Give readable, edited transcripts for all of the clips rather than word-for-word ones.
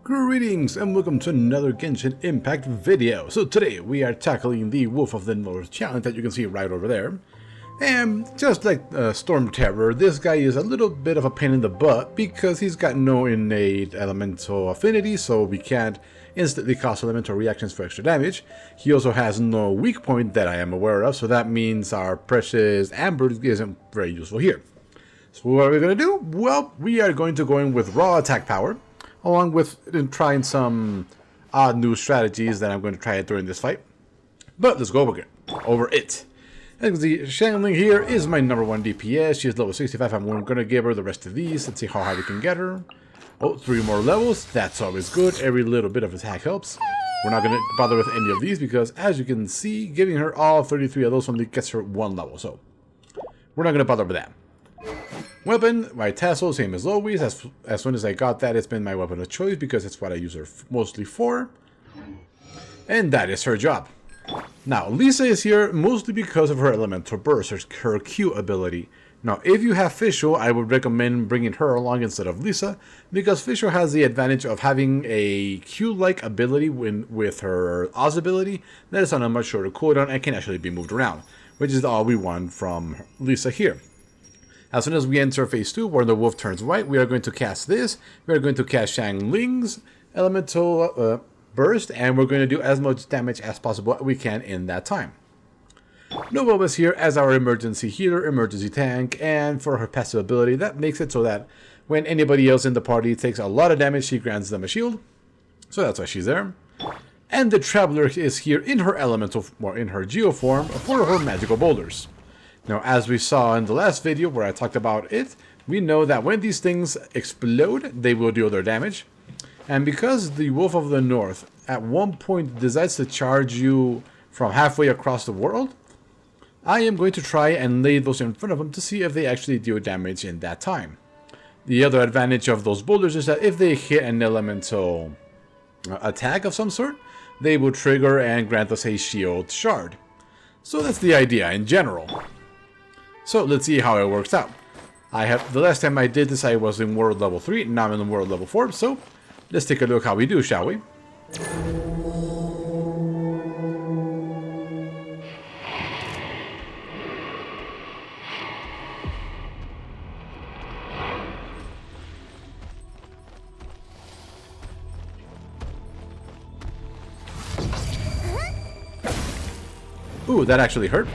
Greetings and welcome to another Genshin Impact video. So today we are tackling the Wolf of the North challenge that you can see right over there. And just like Storm Terror, this guy is a little bit of a pain in the butt because he's got no innate elemental affinity, so we can't instantly cause elemental reactions for extra damage. He also has no weak point that I am aware of, so that means our precious Amber isn't very useful here. So what are we going to do? Well, we are going to go in with raw attack power, along with trying some odd new strategies that I'm going to try it during this fight. But let's go over it. As you can see, Xiangling here is my #1 DPS. She is level 65. I'm going to give her the rest of these. Let's see how high we can get her. Oh, 3 more levels. That's always good. Every little bit of attack helps. We're not going to bother with any of these because, as you can see, giving her all 33 of those only gets her 1 level. So, we're not going to bother with that. Weapon, my tassel, same as always. As soon as I got that, it's been my weapon of choice because it's what I use her mostly for. And that is her job. Now, Lisa is here mostly because of her elemental burst, her Q ability. Now, if you have Fischl, I would recommend bringing her along instead of Lisa, because Fischl has the advantage of having a Q-like ability with her Oz ability that is on a much shorter cooldown and can actually be moved around, which is all we want from Lisa here. As soon as we enter phase 2, where the wolf turns white, we are going to cast this. We are going to cast Xiangling's elemental burst, and we're going to do as much damage as possible we can in that time. Nova is here as our emergency healer, emergency tank, and for her passive ability, that makes it so that when anybody else in the party takes a lot of damage, she grants them a shield. So that's why she's there. And the Traveler is here in her elemental, or in her geo form, for her magical boulders. Now, as we saw in the last video where I talked about it, we know that when these things explode, they will deal their damage. And because the Wolf of the North at one point decides to charge you from halfway across the world, I am going to try and lay those in front of them to see if they actually deal damage in that time. The other advantage of those boulders is that if they hit an elemental attack of some sort, they will trigger and grant us a shield shard. So that's the idea in general. So let's see how it works out. The last time I did this I was in world level 3, now I'm in world level 4, so let's take a look how we do, shall we? Ooh, that actually hurt.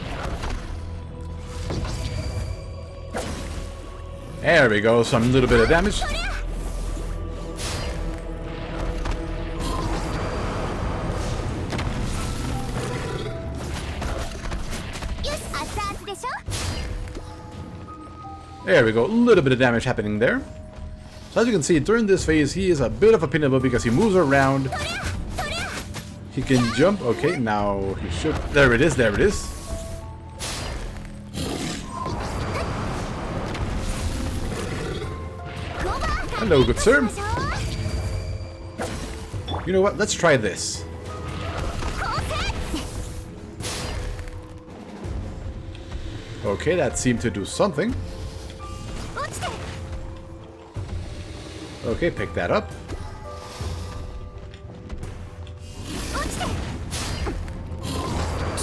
There we go, some little bit of damage. There we go, a little bit of damage happening there. So as you can see, during this phase, he is a bit of a pain in the butt because he moves around. He can jump. Okay, now he should. There it is, there it is. Hello, good sir. You know what? Let's try this. Okay, that seemed to do something. Okay, pick that up.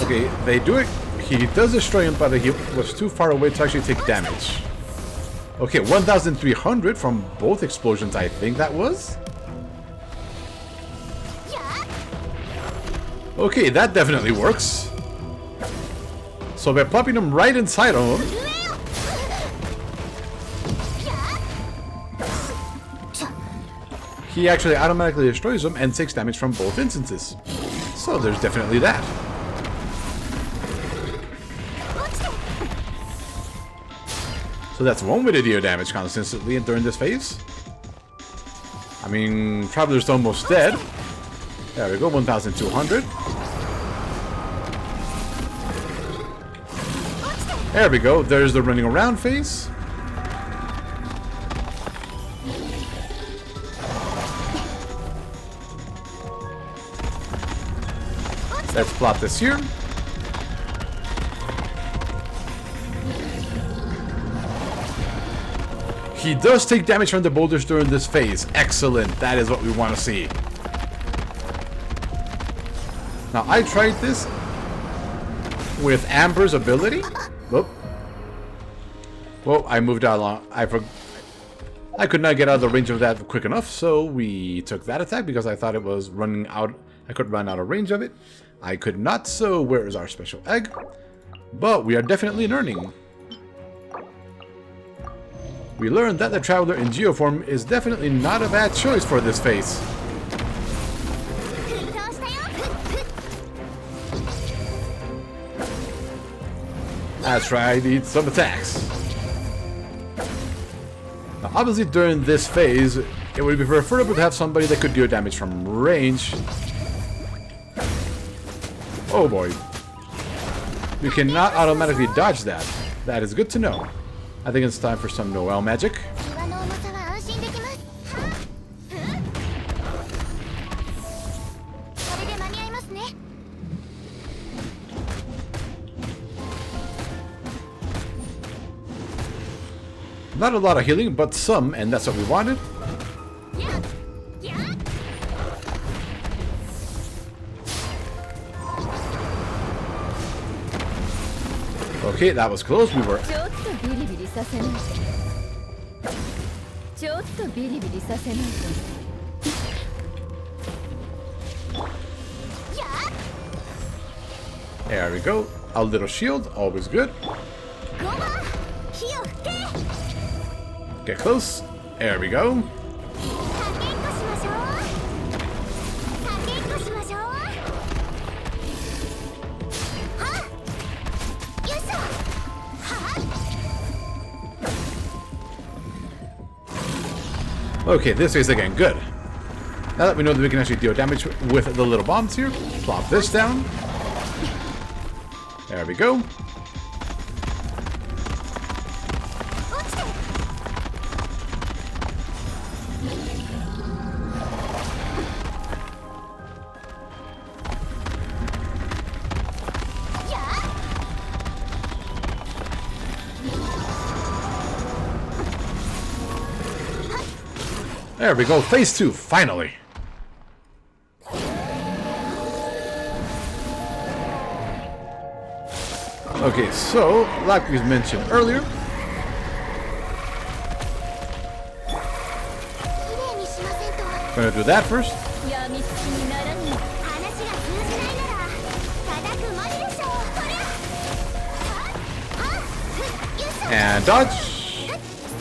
Okay, they do it. He does destroy him, but he was too far away to actually take damage. Okay, 1,300 from both explosions, I think that was. Okay, that definitely works. So by popping him right inside of him, he actually automatically destroys him and takes damage from both instances. So there's definitely that. So that's one way to deal damage consistently during this phase. I mean, Traveler's almost dead. There we go, 1,200. There we go, there's the running around phase. Let's plot this here. he does take damage from the boulders during this phase. Excellent. That is what we want to see. Now, I tried this with Amber's ability. Whoop. Well, I moved out long. I could not get out of the range of that quick enough, so we took that attack because I thought it was running out. I could run out of range of it. I could not, so where is our special egg? But we are definitely learning. We learned that the Traveler in Geoform is definitely not a bad choice for this phase. That's right, I need some attacks. Now, obviously during this phase, it would be preferable to have somebody that could deal damage from range. Oh boy. You cannot automatically dodge that. That is good to know. I think it's time for some Noel magic. Not a lot of healing, but some, and that's what we wanted. Okay, that was close. We were... There we go. A little shield, always good. Get close. There we go. Okay, this is again good. Now that we know that we can actually deal damage with the little bombs here, plop this down. There we go. There we go, phase 2, finally. Okay, so, like we mentioned earlier, gonna do that first. And dodge.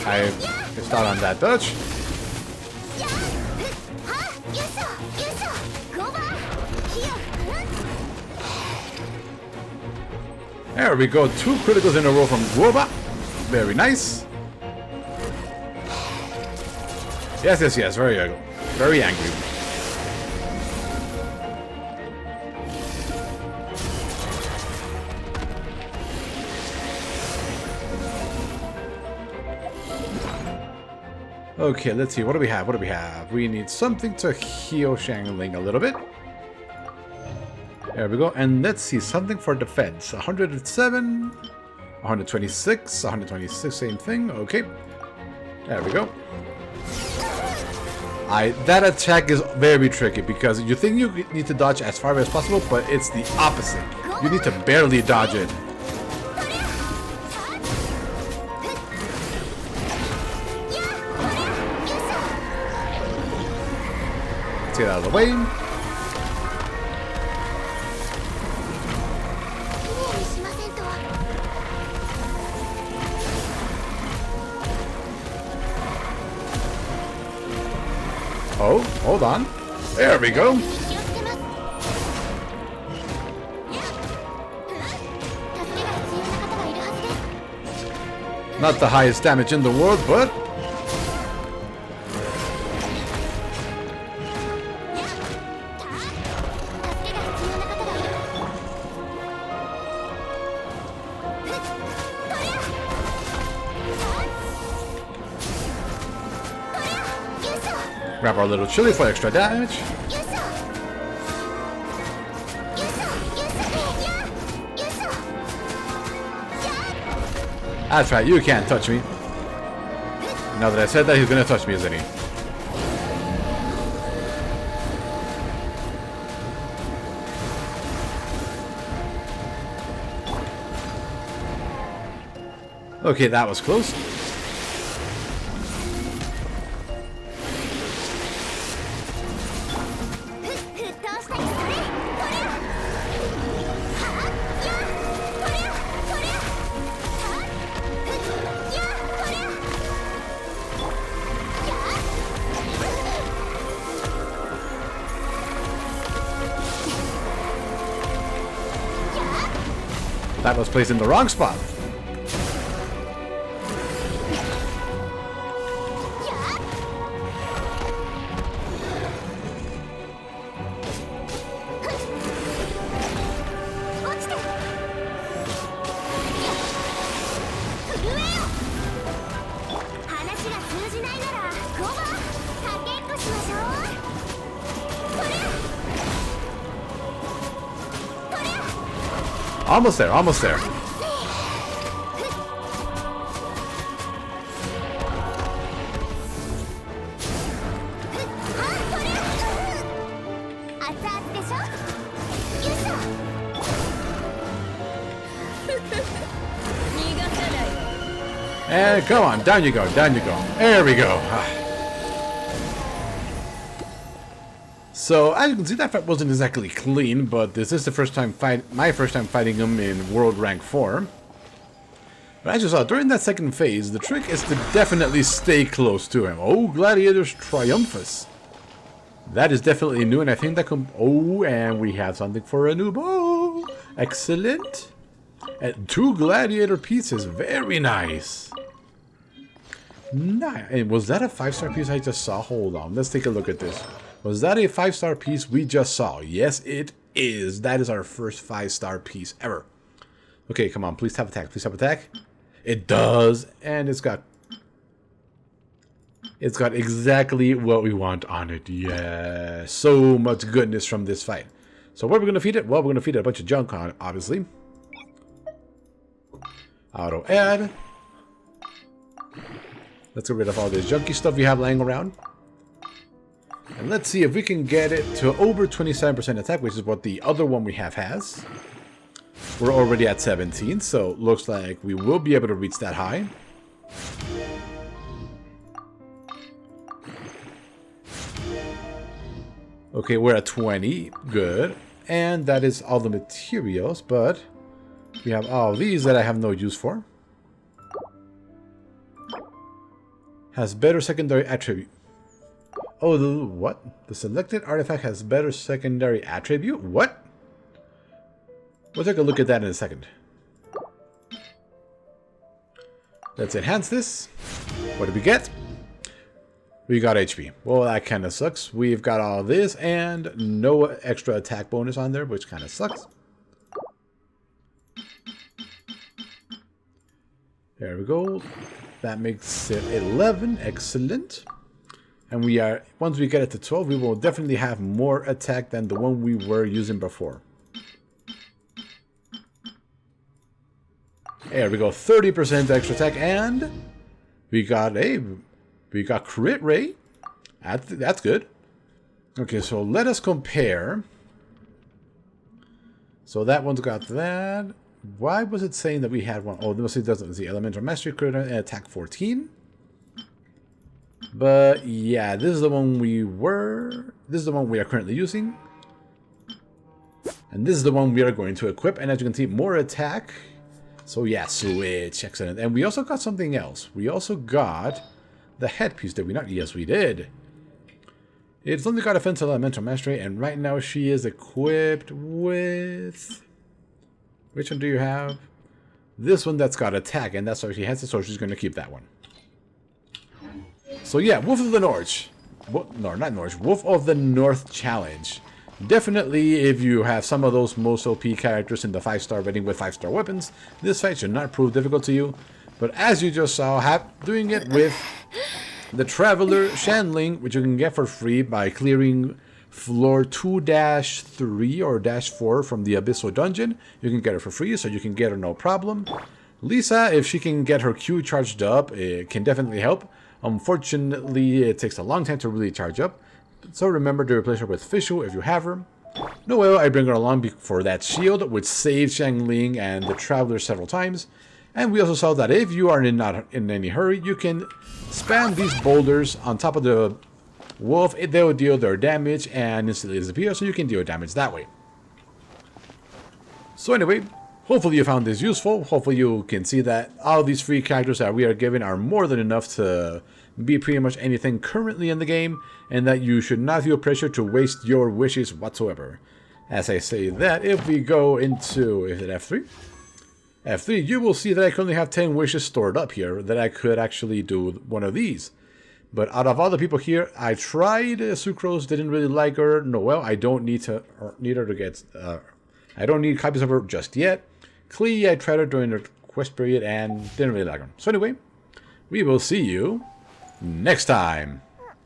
I missed out on that dodge. There we go, 2 criticals in a row from Guoba. Very nice. Yes, yes, yes, very angry. Okay, let's see, what do we have? We need something to heal Xiangling a little bit. There we go, and let's see, something for defense. 107, 126, 126, same thing, okay. There we go. That attack is very tricky because you think you need to dodge as far as possible, but it's the opposite. You need to barely dodge it. Let's get out of the way. Oh, hold on. There we go. Not the highest damage in the world, but... grab our little chili for extra damage. That's right, you can't touch me. Now that I said that, he's gonna touch me, isn't he? Okay, that was close. That was placed in the wrong spot. Almost there, almost there. And come on, down you go, down you go. There we go. So as you can see, that fight wasn't exactly clean, but this is the first time my first time fighting him in World Rank 4. But as you saw, during that second phase, the trick is to definitely stay close to him. Oh, Gladiator's Triumphus. That is definitely new, and I think that oh, and we have something for a new bow. Excellent. And 2 Gladiator pieces, very nice. Nice. And was that a 5-star piece I just saw? Hold on, let's take a look at this. Was that a 5-star piece we just saw? Yes, it is. That is our first 5-star piece ever. Okay, come on. Please have attack. Please have attack. It does. And it's got exactly what we want on it. Yeah. So much goodness from this fight. So what are we going to feed it? Well, we're going to feed it a bunch of junk on it, obviously. Auto add. Let's get rid of all this junky stuff we have laying around. And let's see if we can get it to over 27% attack, which is what the other one we have has. We're already at 17, so looks like we will be able to reach that high. Okay, we're at 20. Good. And that is all the materials, but we have all these that I have no use for. Has better secondary attribute. Oh, what? The selected artifact has better secondary attribute? What? We'll take a look at that in a second. Let's enhance this. What did we get? We got HP. Well, that kind of sucks. We've got all this and no extra attack bonus on there, which kind of sucks. There we go. That makes it 11. Excellent. And we are, once we get it to 12, we will definitely have more attack than the one we were using before. There we go, 30% extra attack, and we got crit rate. That's good. Okay, so let us compare. So that one's got that. Why was it saying that we had one? Oh, it doesn't see elemental mastery, crit and attack 14. But yeah, this is the one this is the one we are currently using. And this is the one we are going to equip. And as you can see, more attack. So yeah, switch. Excellent. And we also got something else. We also got the headpiece, did we not? Yes, we did. It's only got offensive elemental mastery. And right now she is equipped with... Which one do you have? This one that's got attack. And that's why she has it. So she's going to keep that one. So yeah, Wolf of the North. No, not North. Wolf of the North challenge. Definitely, if you have some of those most OP characters in the 5-star rating with 5-star weapons, this fight should not prove difficult to you. But as you just saw, doing it with the Traveler Shandling, which you can get for free by clearing floor 2-3 or -4 from the Abyssal Dungeon. You can get her for free, so you can get her no problem. Lisa, if she can get her Q charged up, it can definitely help. Unfortunately, it takes a long time to really charge up, so remember to replace her with Fischl if you have her. Noelle, I bring her along for that shield, which saved Xiangling and the Traveler several times. And we also saw that if you are not in any hurry, you can spam these boulders on top of the wolf. They will deal their damage and instantly disappear, so you can deal damage that way. So anyway, hopefully you found this useful. Hopefully you can see that all these free characters that we are given are more than enough to be pretty much anything currently in the game, and that you should not feel pressure to waste your wishes whatsoever. As I say that, if we go into, is it F3? F3, you will see that I currently have 10 wishes stored up here, that I could actually do one of these. But out of all the people here, I tried Sucrose, didn't really like her. Noelle, I don't need her to get, I don't need copies of her just yet. Klee, I tried her during the quest period and didn't really like her. So anyway, we will see you next time.